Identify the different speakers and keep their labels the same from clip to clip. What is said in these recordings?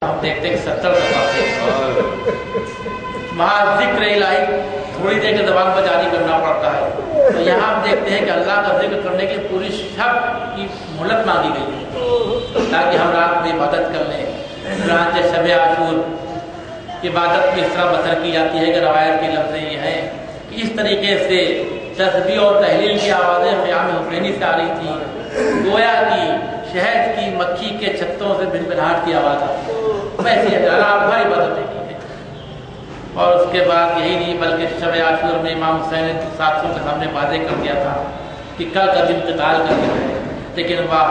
Speaker 1: ہم دیکھتے ہیں کہ 70 دفعہ سے وہاں ذکر الہی تھوڑی دیر کے زبان پر جاری کرنا پڑتا ہے، تو یہاں ہم دیکھتے ہیں کہ اللہ کا ذکر کرنے کے پوری شب کی مہلت مانگی گئی ہے تاکہ ہم رات میں عبادت کر لیں۔ چنانچہ شب عاشور عبادت میں اس طرح بسر کی جاتی ہے کہ روایت کے لفظ یہ ہیں کہ اس طریقے سے تسبیح اور تحلیل کی آوازیں خیام حسینی سے آ رہی تھیں، گویا کی شہد کی مکھی کے چھتوں سے بھنبھناہٹ کی آواز آتی ہے، ویسے رات بھر عبادتیں کی ہیں۔ اور اس کے بعد یہی نہیں بلکہ شب عاشور میں امام حسین کے ساتھیوں کے سامنے واضح کر دیا تھا کہ کل کا دن قتال کا دن ہے، لیکن واہ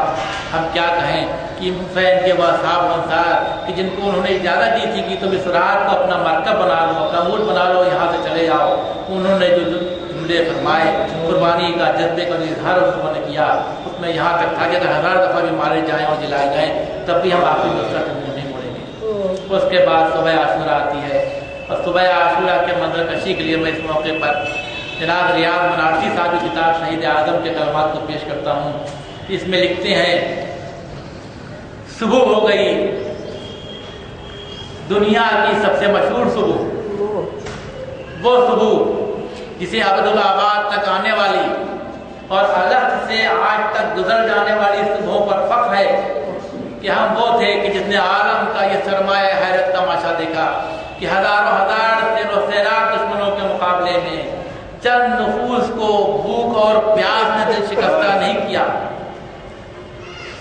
Speaker 1: ہم کیا کہیں کہ حسین کے وہ صاحب انصار کہ جن کو انہوں نے اجازت دی تھی کہ تم اس رات کو اپنا مرکب بنا لو، اپنا اونٹ بنا لو، یہاں سے چلے جاؤ، انہوں نے جو جملے فرمائے قربانی کا جذبے کا اظہار انہوں نے کیا، اس میں یہاں تک تھا کہ اگر 1000 دفعہ بھی مارے جائیں اور جلائے جائیں تب بھی ہم آخری نصرت سے منہ نہیں موڑیں گے۔ اس کے بعد صبح عاشورہ آتی ہے، اور صبح عاشورہ کے منظر کشی کے لیے میں اس موقع پر جناب ریاض بنارسی صاحب کی کتاب شہید اعظم کے کلمات کو پیش کرتا ہوں۔ اس میں لکھتے ہیں صبح ہو گئی دنیا کی سب سے مشہور صبح، وہ صبح جسے عبدالآباد تک آنے والی اور الگ سے آج تک گزر جانے والی صبحوں پر فخر ہے کہ ہم وہ تھے کہ جس نے عالم کا یہ سرمایہ حیرت تماشا دیکھا کہ ہزاروں ہزار سیر و سیراب دشمنوں کے مقابلے میں چند نفوس کو بھوک اور پیاس نے دل شکستہ نہیں کیا،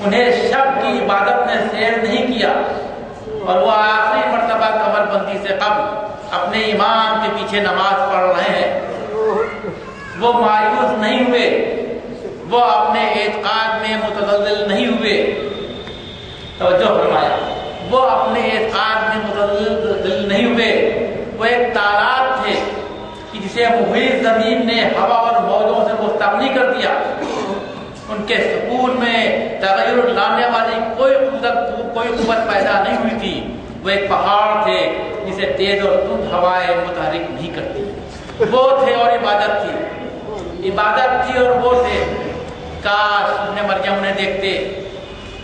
Speaker 1: انہیں شب کی عبادت نے سیر نہیں کیا، اور وہ آخری مرتبہ کمر بندی سے قبل اپنے امام کے پیچھے نماز پڑھ رہے ہیں، وہ مایوس نہیں ہوئے، وہ اپنے اعتقاد میں متزلزل نہیں ہوئے، توجہ فرمایا، وہ اپنے اعتقاد میں متزلزل نہیں ہوئے، وہ ایک تالاب تھے کہ جسے محیط زمین نے ہوا اور موجوں سے مستغنی کر دیا، ان کے سکون میں تغیر لانے والی کوئی قوت پیدا نہیں ہوئی تھی، وہ ایک پہاڑ تھے جسے تیز اور تند ہوائیں متحرک نہیں کرتی، وہ تھے اور عبادت تھی، عبادت تھی اور وہ تھے۔ کاش ابن مریم انہیں دیکھتے،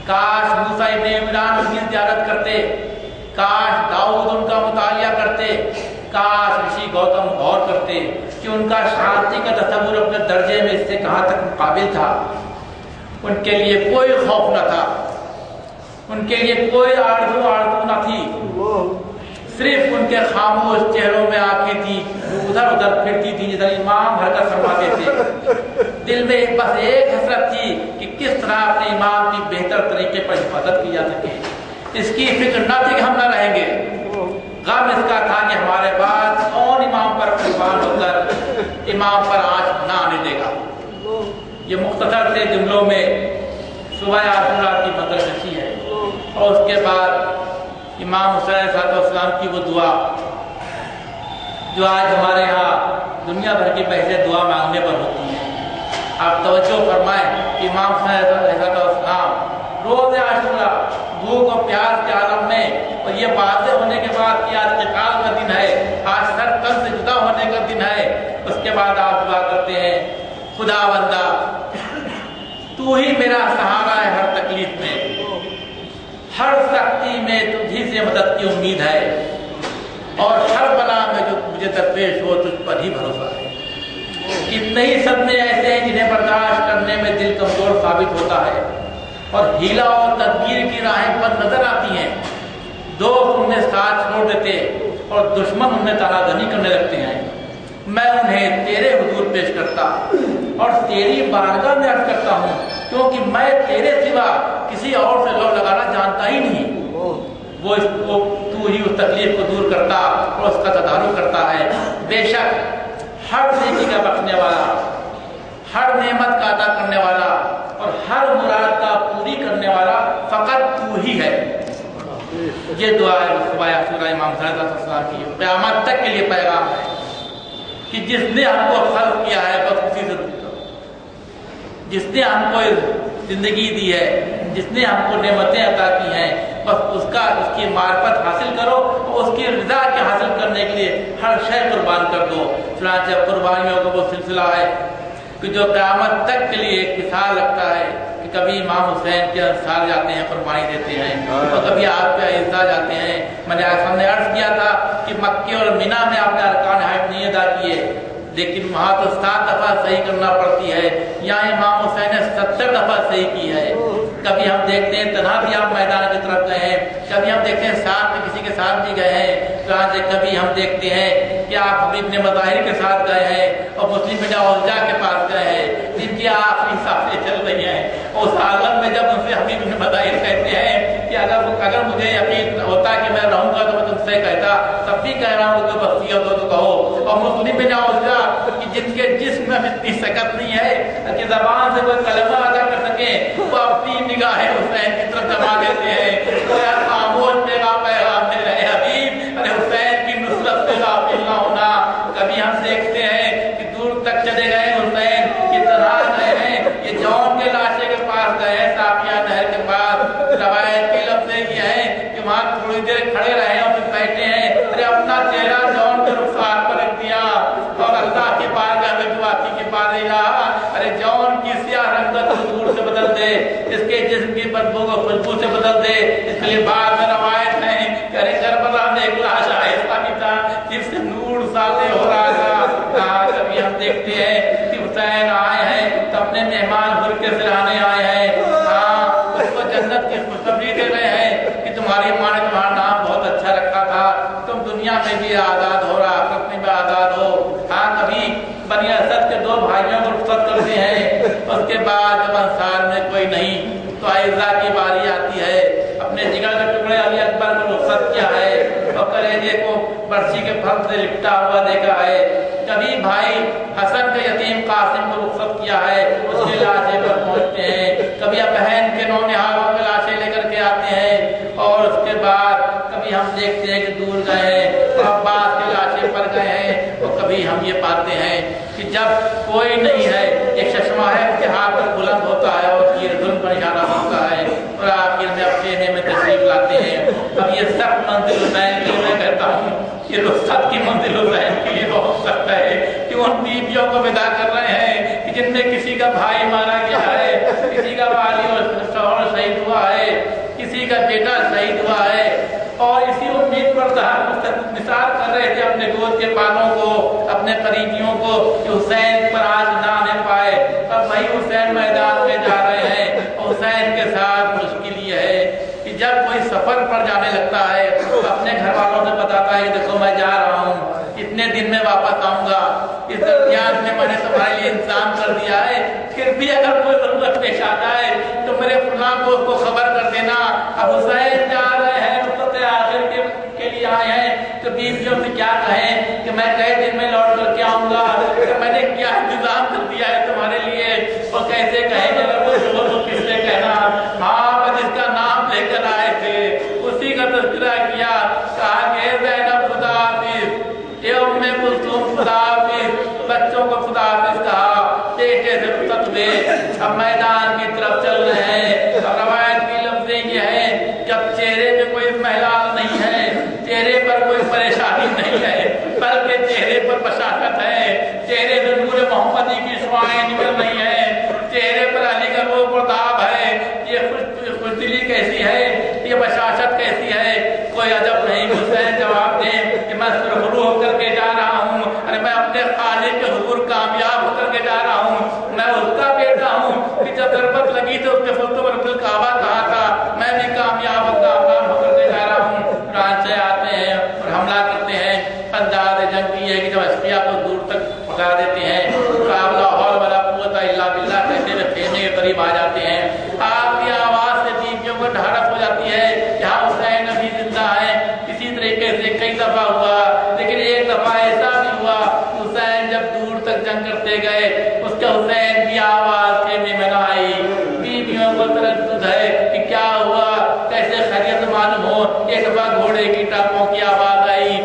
Speaker 1: کاش موسیٰ ابن عمران ان کی زیارت کرتے، کاش داؤد ان کا مطالعہ کرتے، کاش رشی گوتم غور کرتے کہ ان کا شانتی کا تصور اپنے درجے میں اس سے کہاں تک مقابل تھا۔ ان کے لیے کوئی خوف نہ تھا، ان کے لیے کوئی آرزو نہ تھی، صرف ان کے خاموش چہروں میں آنکھیں تھی جو ادھر ادھر پھرتی تھی جدھر امام حرکت فرماتے تھے، دل میں بس ایک حسرت تھی کہ کس طرح اپنے امام کی بہتر طریقے پر حفاظت کی جا سکے، اس کی فکر نہ تھی کہ ہم نہ رہیں گے، غم اس کا تھا کہ ہمارے بعد کون امام پر قربان ہو کر امام پر آنچ نہ آنے دے گا۔ یہ مختصر سے جملوں میں صبح عاشورہ کی منظر کشی ہے، اور اس کے بعد امام حسین علیہ السلام کی وہ دعا جو آج ہمارے ہاں دنیا بھر کی بحثیں دعا مانگنے پر ہوتی ہیں۔ آپ توجہ فرمائیں کہ امام حسین علیہ السلام روز عاشورہ بھوک اور پیاس کے عالم میں، اور یہ واضح ہونے کے بعد کہ آج قتال کا دن ہے، آج سر تن سے جدا ہونے کا دن ہے، اس کے بعد آپ دعا کرتے ہیں خدا بندہ تو ہی میرا سہارا ہے ہر تکلیف میں، ہر سختی میں تجھی سے مدد کی امید ہے، اور ہر بلا میں جو مجھے درپیش ہو تجھ پر ہی بھروسہ ہے۔ کتنے ہی صدمے ایسے ہیں جنہیں برداشت کرنے میں دل کمزور ثابت ہوتا ہے، اور ہیلا اور تدبیر کی راہیں بند نظر آتی ہیں، دوست انہیں ساتھ چھوڑ دیتے اور دشمن انہیں تانا زنی کرنے لگتے ہیں، میں انہیں تیرے حضور پیش کرتا اور تیری بارگاہ میں عرض کرتا ہوں، کیونکہ میں تیرے سوا کسی اور سے لو لگانا جانتا ہی نہیں، وہ اس کو تو ہی اس تکلیف کو دور کرتا اور اس کا تدارک کرتا ہے، بے شک ہر نیکی کا بخشنے والا، ہر نعمت کا عطا کرنے والا اور ہر مراد کا پوری کرنے والا فقط تو ہی ہے۔ یہ دعا ہے صبح عاشورہ امام حسین علیہ السلام کی، قیامت تک کے لیے پیغام ہے کہ جس نے ہم کو خلق کیا ہے بس اسی سے دور کرو، جس نے ہم کو زندگی دی ہے، جس نے ہم کو نعمتیں عطا کی ہیں، بس اس کی معرفت حاصل کرو اور اس کی رضا کے حاصل کرنے کے لیے ہر شے قربان کر دو۔ چنانچہ قربانیوں کا وہ سلسلہ ہے کہ جو قیامت تک کے لیے ایک مثال رکھتا ہے کہ کبھی امام حسین کے انصار جاتے ہیں قربانی دیتے ہیں، اور کبھی آپ کے اعزاء جاتے ہیں میں نے سامنے عرض کیا تھا کہ مکے اور مینا میں آپ نے ارکان حج نہیں ادا کیے، لیکن وہاں تو 7 دفعہ صحیح کرنا پڑتی ہے، یہاں امام حسین نے 70 دفعہ صحیح کی ہے۔ کبھی ہم دیکھتے ہیں تنہا بھی آپ میدان کی طرف گئے ہیں، کبھی ہم دیکھتے ہیں ساتھ میں کسی کے ساتھ بھی گئے ہیں، کبھی ہم دیکھتے ہیں کہ آپ حبیب ابن مظاہر کے ساتھ گئے ہیں اور مسلم بن اوزجا کے پاس گئے ہیں جن کی آخری سانسیں چل رہی ہیں۔ اس حالت میں جب ان سے حبیب ابن مظاہر کہتے ہیں کہ اگر مجھے یقین ہوتا کہ میں رہوں گا تو میں تم سے کہتا، تب بھی کہہ رہا ہوں کہ وصیت ہو تو کہو۔ اور مسلم بن اوزجا کہ جن کے جسم میں اتنی سکت نہیں ہے کہ زبان سے کوئی کلمہ ادا کر سکیں، وہ اپنی نگاہیں حسین کی طرف جما دیتے ہیں، وہ یار خاموش پیغام دے رہے حبیب، ارے حسین کی نصرت سے غافل نہ ہونا۔ کبھی ہم دیکھتے ہیں کہ دور تک چلے گئے حسین کی طرح گئے ہیں، یہ جون کے لاشے کے پاس گئے ہیں، صافیہ نہر کے پاس۔ روایت کے لفظ یہ ہے کہ وہاں تھوڑی دیر کھڑے رہے اور پھر بیٹھے ہیں، ارے اپنا چہرہ جون کے رخسار پر رکھ دیا اور اللہ کے بارگاہ میں دعا کی کہ بارے الہ، ارے جون کی سیاہ رنگت کو دور سے بدل دے، اس کے جسم کی بدبو کو خوشبو سے بدل دے۔ اس کے لیے بعد میں روایت ہے کہ ارے کربلا میں ایک لاش ایسا بھی تھا جس سے نور ساطع ہو رہا تھا۔ کبھی ہم دیکھتے ہیں کہ حسین آئے ہیں تو اپنے مہمان برکے سے لانے آئے ہیں، اس کو جنت کی خوشخبری دے رہے ہیں کہ تمہاری ماں نے تمہارا نام بہت اچھا رکھا تھا، تم دنیا میں بھی آزاد ہو رہا، آخرت میں بھی آزاد ہو۔ کبھی بنی اسد کے 2 بھائیوں کو رخصت کرتے ہیں، اس کے بعد جب انصار میں کوئی نہیں تو عائزہ کی باری آتی ہے، اپنے جگر کے ٹکڑے علی اکبر کو رخصت کیا ہے اور کلیجے کو برچی کے پھل سے لپٹا ہوا دیکھا ہے۔ کبھی بھائی حسن کے یتیم قاسم کو رخصت کیا ہے، اس کے لاشے پر پہنچتے ہیں۔ کبھی بہن کے نونہالوں کے لاشیں لے کر کے آتے ہیں، اور اس کے بعد کبھی ہم دیکھتے ہیں کہ دور گئے ہیں عباس کے لاشے پر گئے ہیں، اور کبھی ہم یہ پاتے ہیں کہ جب کوئی نہیں ہے ایک چشمہ ہے اس کے ہاتھ پر بلند ہوتا ہے اور تیر ظلم پر اشارہ ہوتا ہے، اور آخر میں اپنے میں تشریف لاتے ہیں۔ اب یہ سخت منزل حسین کے لیے میں کہتا ہوں، یہ رخصت کی منزل حسین کے لیے بہت سخت ہے کہ ان بیویوں کو ودا کر رہے ہیں کہ جن میں کسی کا بھائی مارا گیا ہے، کسی کا والی اور شوہر شہید ہوا ہے، کسی کا بیٹا شہید ہوا ہے، اور اسی امید پر نثار کر رہے تھے اپنے گود کے بالوں کو، اپنے قریبیوں کو کہ حسین پر آج نہ آنے پائے۔ اب وہی حسین میدان میں جا رہے ہیں، اور حسین کے ساتھ مشکل یہ ہے کہ جب کوئی سفر پر جانے لگتا ہے تو اپنے گھر والوں سے بتاتا ہے کہ دیکھو میں جا رہا ہوں، اتنے دن میں واپس آؤں گا، اس درمیان میں نے تمہارے لیے انتظام کر دیا ہے، پھر بھی اگر کوئی ضرورت پیش آ جائے تو میرے فلاں کو اس کو خبر کر دینا۔ اب حسین جا رہے ہیں، رخصت آخر کے لیے آئے ہیں، تو بیویوں سے کیا کہیں کہ میں کئی دن میں لوٹ کر کے آؤں گا، میں نے کیا انتظام کر دیا ہے تمہارے لیے، اور کیسے کہیں گے اگر کوئی شوہر کو کس سے کہنا۔ ہاں جس کا نام لے کر آئے تھے اسی کا تذکرہ کیا، کہا کہ زینب خدا حافظ، اے ام کلثوم خدا حافظ، بچوں کو خدا حافظ کہا، بیٹے سے رخصت ہوئے، اب میدان کی طرف چل رہے ہیں۔ اور روایت کی لفظ یہ ہے کہ اب چہرے پہ کوئی محلال نہیں ہے، چہرے پر کوئی پریشانی نہیں ہے، بلکہ چہرے پر بشاشت ہے، چہرے سے نور محمدی کی شعاعیں نکل رہی ہیں، چہرے پر علی کا روح پرتاب ہے۔ یہ خوشدلی کیسی ہے، یہ بشاشت کیسی ہے، کوئی عجب نہیں۔ حسین جواب دیں کہ میں سرخرو ہو کر کے جا رہا ہوں، ارے میں اپنے خالق کے حضور کامیاب ہو کر کے جا رہا ہوں، میں اس کا بیٹا ہوں کہ جب ضرورت لگی تو اس کے فلتو رب الکعبہ کہا تھا، میں بھی کامیاب اور کامیاب ہو کر کے جا رہا ہوں۔ فرانس سے آتے ہیں اور حملہ کرتے ہیں۔ انداز جنگ کی ہے کہ جب اشقیاء کو دور تک پہنچا دیتے ہیں، لا حول ولا قوت الا باللہ کہتے ہوئے خیمے کے قریب آ جاتے ہیں، آپ کی آواز سے بیویوں کو ڈھارس ہو جاتی ہے، یہاں حسین ابھی زندہ ہے۔ اسی طریقے سے کئی دفعہ ہوا، لیکن ایک دفعہ ایسا بھی ہوا حسین جب دور تک جنگ کرتے گئے، اس کے حسین کی آواز خیمے میں نہ آئی۔ بیویوں کو تردد ہے کہ کیا ہوا، کیسے خیریت معلوم ہو۔ ایک دفعہ گھوڑے کی ٹاپوں کی آواز آئی،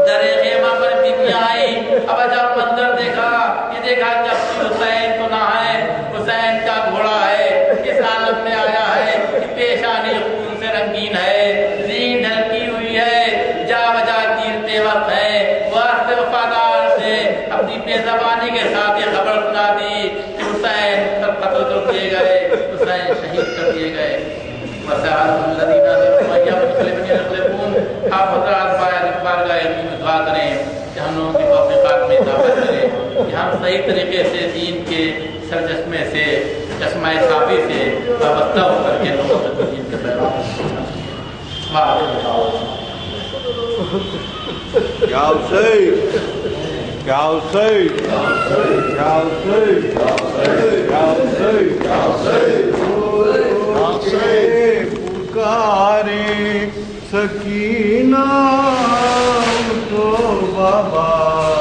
Speaker 1: درے خیمہ پر بیویاں آئی۔ اب جب منظر دیکھا، یہ دیکھا کہ اب حسین تو نہ ہے، حسین کا گھوڑا ہے، اس حالت میں آیا ہے کہ پیشانی خون سے رنگین ہے، زین ڈھلکی ہوئی ہے، جا بجا تیرتے وقت ہے، واسطے وفادار سے اپنی بے زبانی کے ساتھ یہ خبر سنا دی کہ حسین سب قتل کر دیے گئے، حسین شہید کر دیے گئے۔ وَسَعَدُ الَّذِينَ ظَلَمُوا يَوْمَ يَغْلِبُونَ صحیح طریقے سے دین کے سرچشمے سے چشمہ صافی سے وابستہ ہو کر کے لوگوں تک دین کے پیغام
Speaker 2: کیا حسین کیا حسین کیا حسین کیا حسین پکارے سکینہ تو بابا